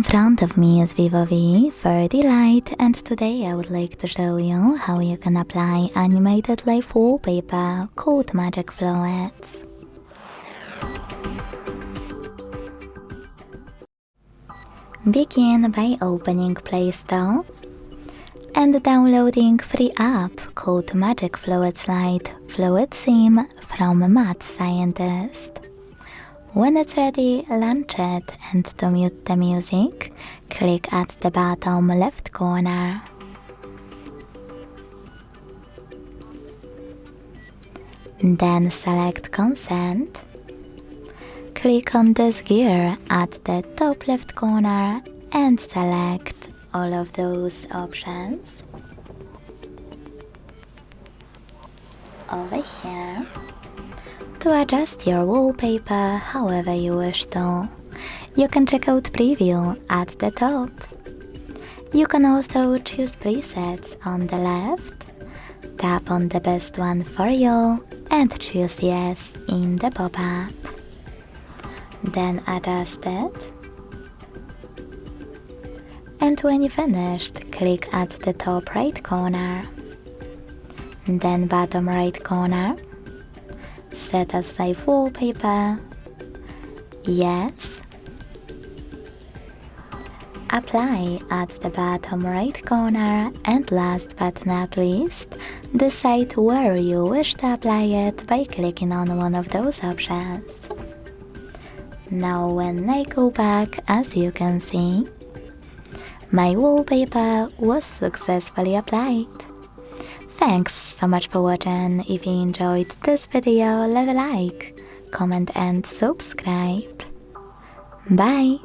front of me is VIVO V40 Lite, and today I would like to show you how you can apply animated live wallpaper called Magic Fluids. Begin by opening Play Store and downloading free app called Magic Fluids Lite Fluid Sim from Mad Scientist. When it's ready, launch it, and to mute the music, click at the bottom left corner. Then select Consent. Click on this gear at the top left corner and select all of those options. Over here, to adjust your wallpaper however you wish to. You can check out Preview at the top. You can also choose presets on the left, tap on the best one for you and choose Yes in the pop-up. Then adjust it. And when you finished, click at the top right corner. Then bottom right corner. Set as live wallpaper. Yes. Apply at the bottom right corner, and last but not least, decide where you wish to apply it by clicking on one of those options. Now when I go back, as you can see, my wallpaper was successfully applied. Thanks so much for watching. If you enjoyed this video, leave a like, comment and subscribe. Bye!